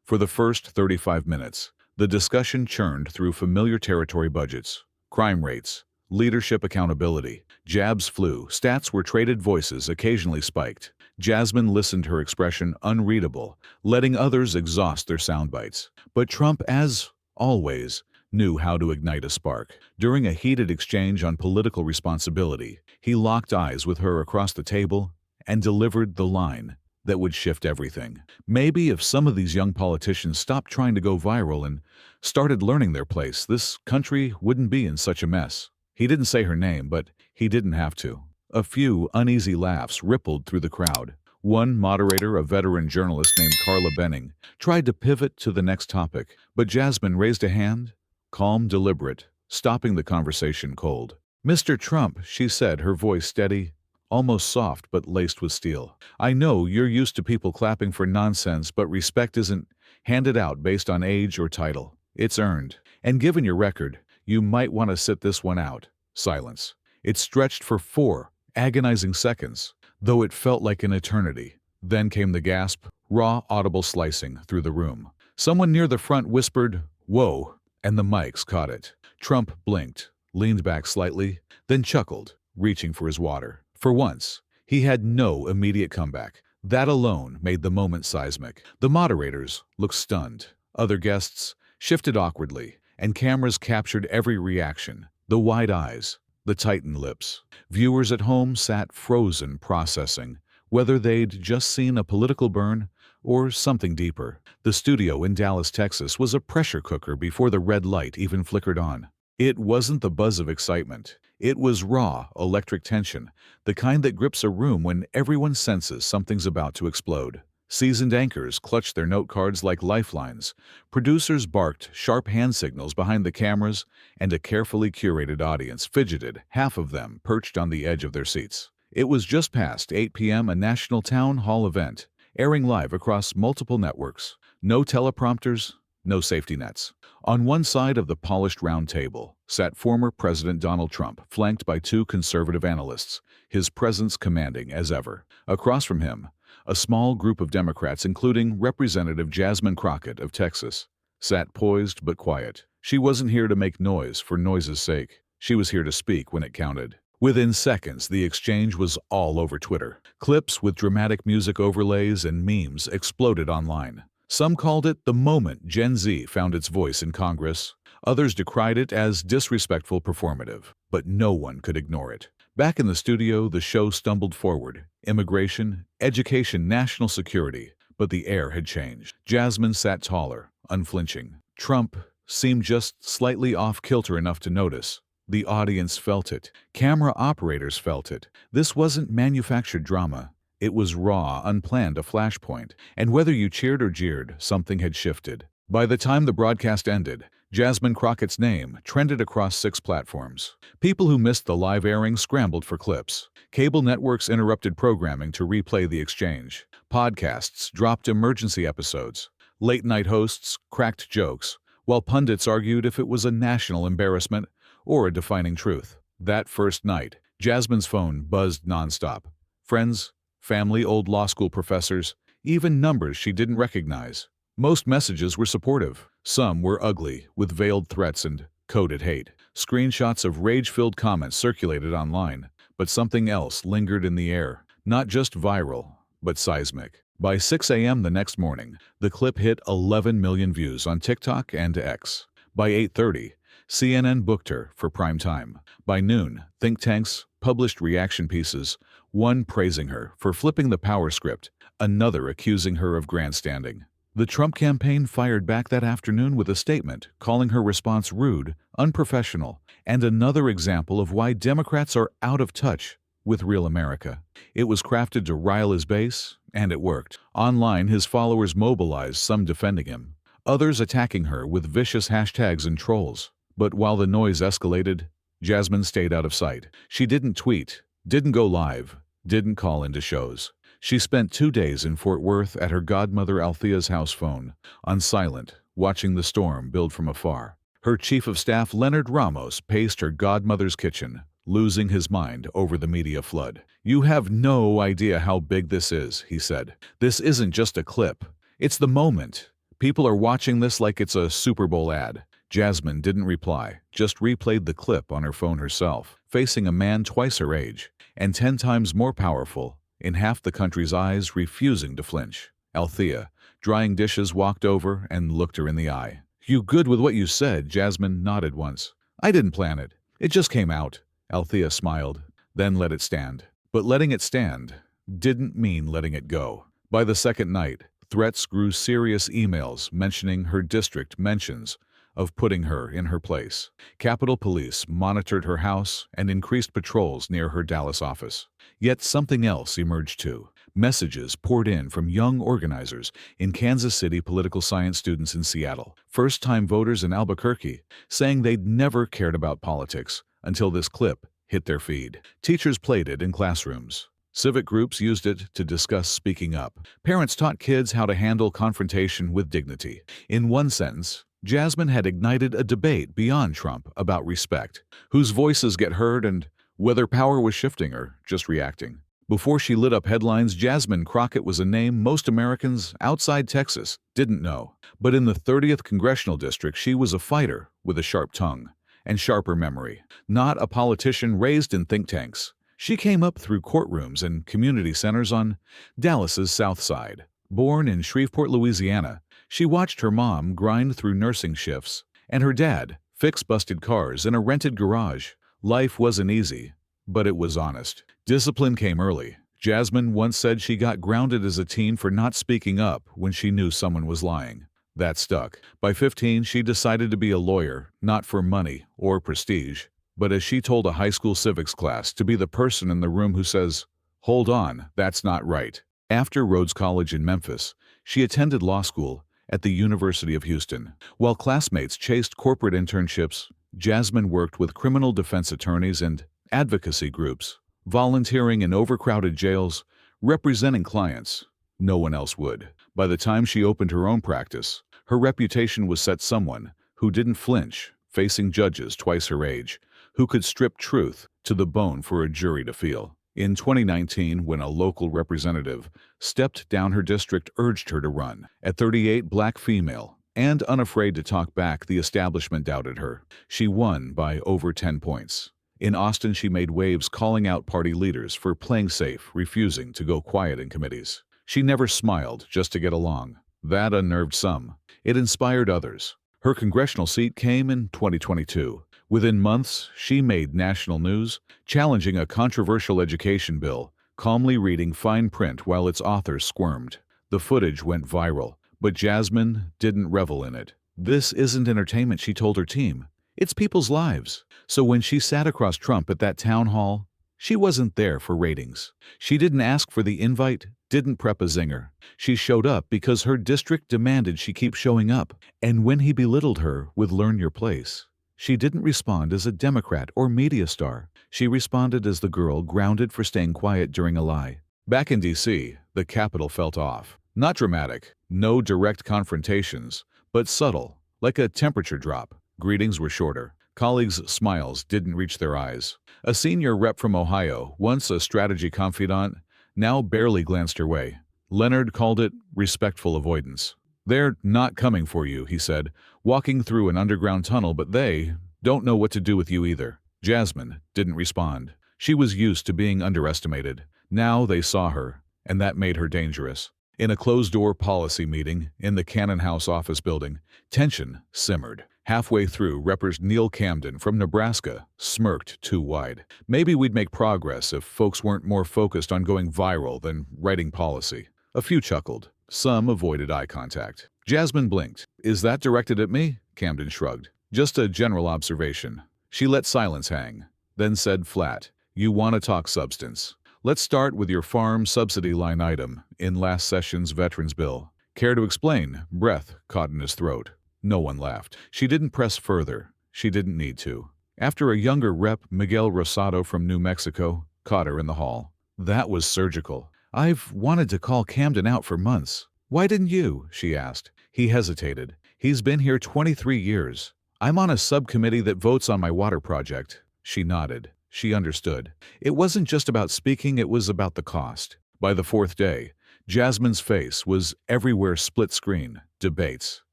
For the first 35 minutes, the discussion churned through familiar territory: budgets, crime rates, leadership accountability. Jabs flew, stats were traded, voices occasionally spiked. Jasmine listened, her expression unreadable, letting others exhaust their sound bites. But Trump, as always, knew how to ignite a spark. During a heated exchange on political responsibility, he locked eyes with her across the table and delivered the line that would shift everything. Maybe if some of these young politicians stopped trying to go viral and started learning their place, this country wouldn't be in such a mess. He didn't say her name, but he didn't have to. A few uneasy laughs rippled through the crowd. One moderator, a veteran journalist named Carla Benning, tried to pivot to the next topic, but Jasmine raised a hand, calm, deliberate, stopping the conversation cold. "Mr. Trump," she said, her voice steady, almost soft but laced with steel. "I know you're used to people clapping for nonsense, but respect isn't handed out based on age or title. It's earned. And given your record, you might want to sit this one out." Silence. It stretched for 4 agonizing seconds, though it felt like an eternity. Then came the gasp, raw, audible, slicing through the room. Someone near the front whispered, "Whoa," and the mics caught it. Trump blinked, leaned back slightly, then chuckled, reaching for his water. For once, he had no immediate comeback. That alone made the moment seismic. The moderators looked stunned. Other guests shifted awkwardly, and cameras captured every reaction. The wide eyes, the tightened lips. Viewers at home sat frozen, processing whether they'd just seen a political burn or something deeper. The studio in Dallas, Texas was a pressure cooker before the red light even flickered on. It wasn't the buzz of excitement. It was raw, electric tension, the kind that grips a room when everyone senses something's about to explode. Seasoned anchors clutched their note cards like lifelines. Producers barked sharp hand signals behind the cameras, and a carefully curated audience fidgeted, half of them perched on the edge of their seats. It was just past 8 p.m., a national town hall event, airing live across multiple networks. No teleprompters, no safety nets. On one side of the polished round table sat former President Donald Trump, flanked by 2 conservative analysts, his presence commanding as ever. Across from him, a small group of Democrats, including Representative Jasmine Crockett of Texas, sat poised but quiet. She wasn't here to make noise for noise's sake. She was here to speak when it counted. Within seconds, the exchange was all over Twitter. Clips with dramatic music overlays and memes exploded online. Some called it the moment Gen Z found its voice in Congress. Others decried it as disrespectful, performative. But no one could ignore it. Back in the studio, the show stumbled forward. Immigration, education, national security. But the air had changed. Jasmine sat taller, unflinching. Trump seemed just slightly off-kilter enough to notice. The audience felt it. Camera operators felt it. This wasn't manufactured drama. It was raw, unplanned, a flashpoint. And whether you cheered or jeered, something had shifted. By the time the broadcast ended, Jasmine Crockett's name trended across 6 platforms. People who missed the live airing scrambled for clips. Cable networks interrupted programming to replay the exchange. Podcasts dropped emergency episodes. Late-night hosts cracked jokes, while pundits argued if it was a national embarrassment or a defining truth. That first night, Jasmine's phone buzzed nonstop. Friends, family, old law school professors, even numbers she didn't recognize. Most messages were supportive. Some were ugly, with veiled threats and coded hate. Screenshots of rage-filled comments circulated online, but something else lingered in the air. Not just viral, but seismic. By 6 a.m. the next morning, the clip hit 11 million views on TikTok and X. By 8:30, CNN booked her for prime time. By noon, think tanks published reaction pieces, one praising her for flipping the power script, another accusing her of grandstanding. The Trump campaign fired back that afternoon with a statement calling her response rude, unprofessional, and another example of why Democrats are out of touch with real America. It was crafted to rile his base, and it worked. Online, his followers mobilized, some defending him, others attacking her with vicious hashtags and trolls. But while the noise escalated, Jasmine stayed out of sight. She didn't tweet, didn't go live, didn't call into shows. She spent 2 days in Fort Worth at her godmother Althea's house phone, on silent, watching the storm build from afar. Her chief of staff Leonard Ramos paced her godmother's kitchen, losing his mind over the media flood. "You have no idea how big this is," he said. "This isn't just a clip. It's the moment. People are watching this like it's a Super Bowl ad. Jasmine didn't reply, just replayed the clip on her phone herself, facing a man twice her age, and 10 times more powerful, in half the country's eyes, refusing to flinch. Althea, drying dishes, walked over and looked her in the eye. "You good with what you said?" Jasmine nodded once. "I didn't plan it. It just came out." Althea smiled, then let it stand. But letting it stand didn't mean letting it go. By the second night, threats grew, serious emails mentioning her district, mentions of putting her in her place. Capitol Police monitored her house and increased patrols near her Dallas office. Yet something else emerged too. Messages poured in from young organizers in Kansas City, political science students in Seattle, first-time voters in Albuquerque, saying they'd never cared about politics until this clip hit their feed. Teachers played it in classrooms. Civic groups used it to discuss speaking up. Parents taught kids how to handle confrontation with dignity. In one sentence, Jasmine had ignited a debate beyond Trump about respect, whose voices get heard and whether power was shifting or just reacting. Before she lit up headlines, Jasmine Crockett was a name most Americans outside Texas didn't know. But in the 30th Congressional District, she was a fighter with a sharp tongue and sharper memory, not a politician raised in think tanks. She came up through courtrooms and community centers on Dallas's South Side. Born in Shreveport, Louisiana, she watched her mom grind through nursing shifts and her dad fix busted cars in a rented garage. Life wasn't easy, but it was honest. Discipline came early. Jasmine once said she got grounded as a teen for not speaking up when she knew someone was lying. That stuck. By 15, she decided to be a lawyer, not for money or prestige, but as she told a high school civics class, to be the person in the room who says, "Hold on, that's not right." After Rhodes College in Memphis, she attended law school at the University of Houston. While classmates chased corporate internships, Jasmine worked with criminal defense attorneys and advocacy groups, volunteering in overcrowded jails, representing clients no one else would. By the time she opened her own practice, her reputation was set, someone who didn't flinch, facing judges twice her age, who could strip truth to the bone for a jury to feel. In 2019, when a local representative stepped down, her district urged her to run. At 38, black female, and unafraid to talk back, the establishment doubted her. She won by over 10 points. In Austin, she made waves, calling out party leaders for playing safe, refusing to go quiet in committees. She never smiled just to get along. That unnerved some. It inspired others. Her congressional seat came in 2022. Within months, she made national news, challenging a controversial education bill, calmly reading fine print while its authors squirmed. The footage went viral, but Jasmine didn't revel in it. "This isn't entertainment," she told her team. "It's people's lives." So when she sat across Trump at that town hall, she wasn't there for ratings. She didn't ask for the invite, didn't prep a zinger. She showed up because her district demanded she keep showing up. And when he belittled her with "learn your place," she didn't respond as a Democrat or media star. She responded as the girl grounded for staying quiet during a lie. Back in D.C., the Capitol felt off. Not dramatic, no direct confrontations, but subtle, like a temperature drop. Greetings were shorter. Colleagues' smiles didn't reach their eyes. A senior rep from Ohio, once a strategy confidant, now barely glanced her way. Leonard called it respectful avoidance. "They're not coming for you," he said, walking through an underground tunnel, "but they don't know what to do with you either." Jasmine didn't respond. She was used to being underestimated. Now they saw her, and that made her dangerous. In a closed-door policy meeting in the Cannon House office building, tension simmered. Halfway through, Representative Neil Camden from Nebraska smirked too wide. "Maybe we'd make progress if folks weren't more focused on going viral than writing policy." A few chuckled. Some avoided eye contact. Jasmine blinked. "Is that directed at me?" Camden shrugged. "Just a general observation." She let silence hang, then said flat, "You want to talk substance? Let's start with your farm subsidy line item in last session's Veterans Bill. Care to explain?" Breath caught in his throat. No one laughed. She didn't press further. She didn't need to. After a younger rep, Miguel Rosado from New Mexico, caught her in the hall. "That was surgical. I've wanted to call Camden out for months." "Why didn't you?" she asked. He hesitated. "He's been here 23 years. I'm on a subcommittee that votes on my water project." She nodded. She understood. It wasn't just about speaking, it was about the cost. By the fourth day, Jasmine's face was everywhere: split screen, debates,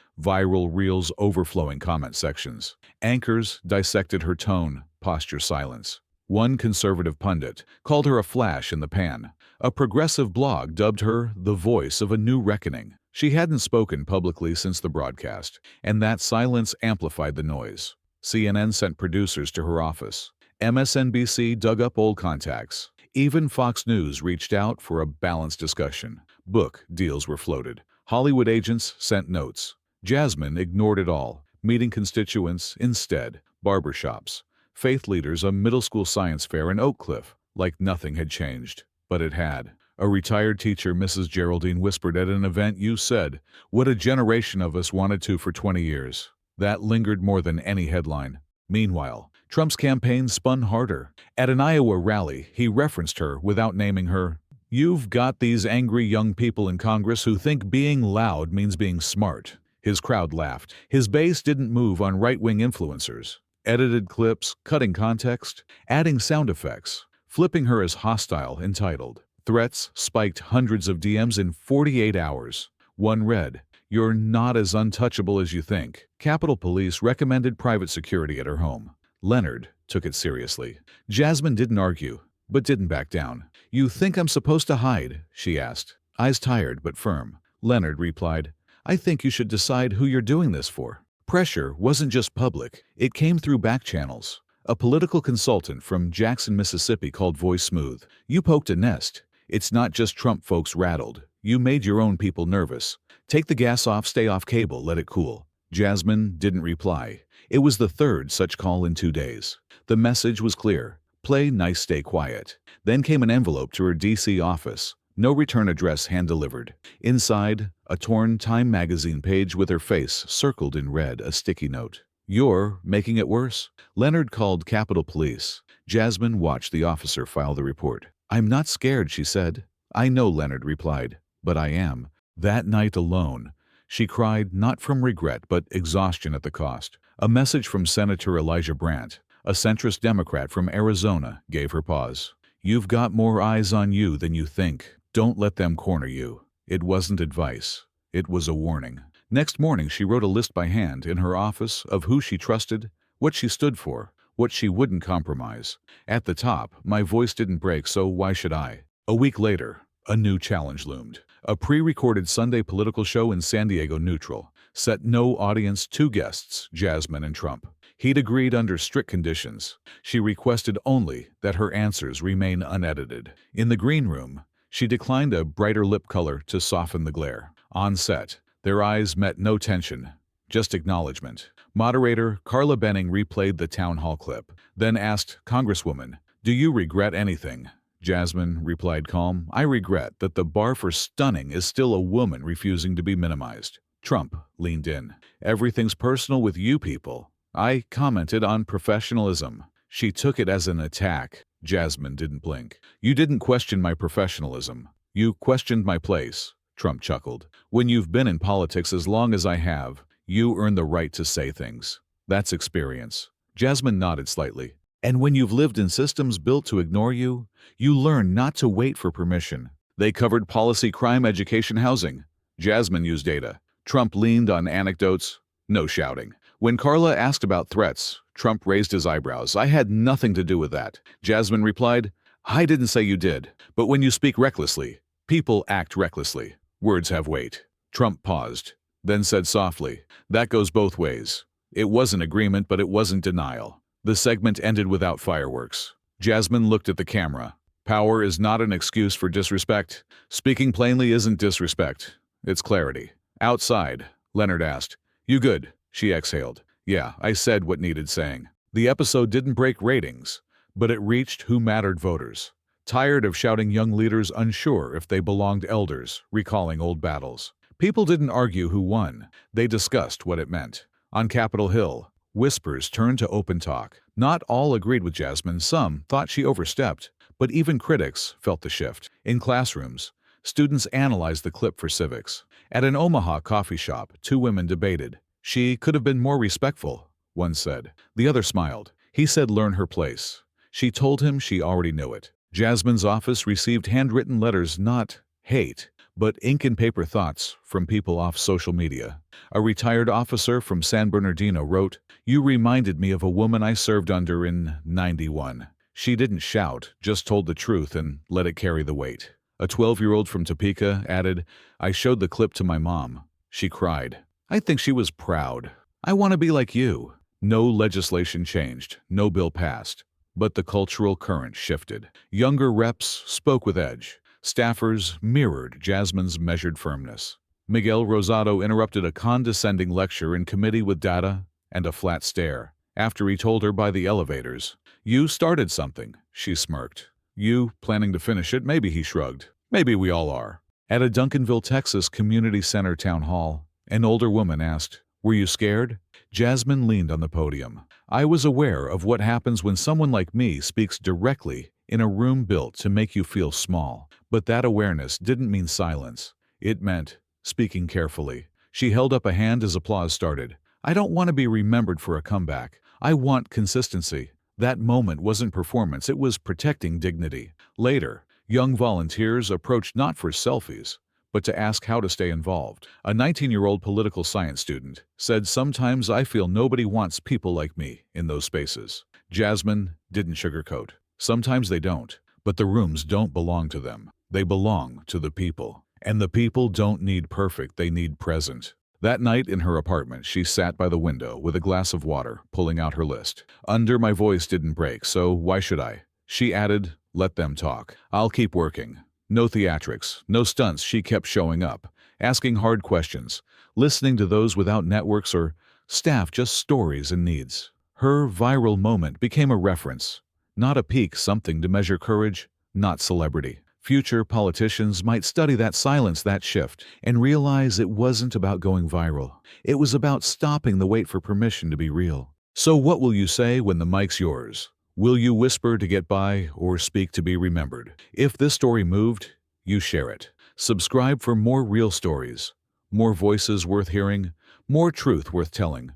viral reels, overflowing comment sections. Anchors dissected her tone, posture, silence. One conservative pundit called her a flash in the pan. A progressive blog dubbed her the voice of a new reckoning. She hadn't spoken publicly since the broadcast, and that silence amplified the noise. CNN sent producers to her office. MSNBC dug up old contacts. Even Fox News reached out for a balanced discussion. Book deals were floated. Hollywood agents sent notes. Jasmine ignored it all, meeting constituents instead, barbershops, faith leaders, a middle school science fair in Oak Cliff, like nothing had changed. But it had. A retired teacher, Mrs. Geraldine, whispered at an event, "You said what a generation of us wanted to for 20 years. That lingered more than any headline." Meanwhile, Trump's campaign spun harder. At an Iowa rally, he referenced her without naming her. "You've got these angry young people in Congress who think being loud means being smart." His crowd laughed. His base didn't move on right-wing influencers. Edited clips, cutting context, adding sound effects, flipping her as hostile, entitled. Threats spiked hundreds of DMs in 48 hours. One read, "You're not as untouchable as you think. Capitol Police recommended private security at her home." Leonard took it seriously. Jasmine didn't argue, but didn't back down. "You think I'm supposed to hide?" she asked. Eyes tired but firm. Leonard replied, "I think you should decide who you're doing this for." Pressure wasn't just public. It came through back channels. A political consultant from Jackson, Mississippi called Voice Smooth. "You poked a nest. It's not just Trump folks rattled. You made your own people nervous. Take the gas off, stay off cable, let it cool." Jasmine didn't reply. It was the third such call in 2 days. The message was clear. Play nice, stay quiet. Then came an envelope to her D.C. office. No return address hand-delivered. Inside, a torn Time magazine page with her face circled in red, a sticky note. "You're making it worse." Leonard called Capitol Police. Jasmine watched the officer file the report. "I'm not scared," she said. "I know," Leonard replied, "but I am." That night alone, she cried, not from regret but exhaustion at the cost. A message from Senator Elijah Brandt, a centrist Democrat from Arizona, gave her pause. "You've got more eyes on you than you think. Don't let them corner you." It wasn't advice. It was a warning. Next morning, she wrote a list by hand in her office of who she trusted, what she stood for, what she wouldn't compromise. At the top, "My voice didn't break, so why should I?" A week later, a new challenge loomed. A pre-recorded Sunday political show in San Diego, neutral, set no audience, 2 guests, Jasmine and Trump. He'd agreed under strict conditions. She requested only that her answers remain unedited. In the green room, she declined a brighter lip color to soften the glare. On set, their eyes met, no tension, just acknowledgement. Moderator Carla Benning replayed the town hall clip, then asked, "Congresswoman, do you regret anything?" Jasmine replied calm, "I regret that the bar for stunning is still a woman refusing to be minimized." Trump leaned in. "Everything's personal with you people." I commented on professionalism. She took it as an attack. Jasmine didn't blink. "You didn't question my professionalism. You questioned my place." Trump chuckled. "When you've been in politics as long as I have, you earn the right to say things. That's experience." Jasmine nodded slightly. "And when you've lived in systems built to ignore you, you learn not to wait for permission." They covered policy, crime, education, housing. Jasmine used data. Trump leaned on anecdotes. No shouting. When Carla asked about threats, Trump raised his eyebrows. "I had nothing to do with that." Jasmine replied, "I didn't say you did. But when you speak recklessly, people act recklessly. Words have weight." Trump paused, then said softly, "That goes both ways." It wasn't agreement, but it wasn't denial. The segment ended without fireworks. Jasmine looked at the camera. "Power is not an excuse for disrespect. Speaking plainly isn't disrespect. It's clarity." Outside, Leonard asked, "You good?" She exhaled. "Yeah, I said what needed saying." The episode didn't break ratings, but it reached who mattered voters. Tired of shouting young leaders unsure if they belonged, elders recalling old battles. People didn't argue who won. They discussed what it meant. On Capitol Hill, whispers turned to open talk. Not all agreed with Jasmine. Some thought she overstepped, but even critics felt the shift. In classrooms, students analyzed the clip for civics. At an Omaha coffee shop, 2 women debated. "She could have been more respectful," one said. The other smiled. He said, "Learn her place." She told him she already knew it. Jasmine's office received handwritten letters, not hate, but ink and paper thoughts from people off social media. A retired officer from San Bernardino wrote, "You reminded me of a woman I served under in '91. She didn't shout, just told the truth and let it carry the weight." A 12-year-old from Topeka added, "I showed the clip to my mom. She cried. I think she was proud. I want to be like you." No legislation changed, no bill passed, but the cultural current shifted. Younger reps spoke with edge. Staffers mirrored Jasmine's measured firmness. Miguel Rosado interrupted a condescending lecture in committee with data and a flat stare. After he told her by the elevators, "You started something," she smirked. "You planning to finish it?" Maybe, he shrugged. "Maybe we all are." At a Duncanville, Texas community center town hall, an older woman asked, "Were you scared?" Jasmine leaned on the podium. "I was aware of what happens when someone like me speaks directly in a room built to make you feel small. But that awareness didn't mean silence. It meant speaking carefully." She held up a hand as applause started. "I don't want to be remembered for a comeback. I want consistency." That moment wasn't performance, it was protecting dignity. Later, young volunteers approached not for selfies, but to ask how to stay involved. A 19-year-old political science student said, "Sometimes I feel nobody wants people like me in those spaces." Jasmine didn't sugarcoat. Sometimes they don't, but the rooms don't belong to them. They belong to the people. And the people don't need perfect, they need present. That night in her apartment, she sat by the window with a glass of water, pulling out her list. My voice didn't break, so why should I?" She added, "Let them talk. I'll keep working." No theatrics, no stunts. She kept showing up, asking hard questions, listening to those without networks or staff, just stories and needs. Her viral moment became a reference, not a peak, something to measure courage, not celebrity. Future politicians might study that silence, that shift, and realize it wasn't about going viral. It was about stopping the wait for permission to be real. So what will you say when the mic's yours? Will you whisper to get by or speak to be remembered? If this story moved, you share it. Subscribe for more real stories, more voices worth hearing, more truth worth telling.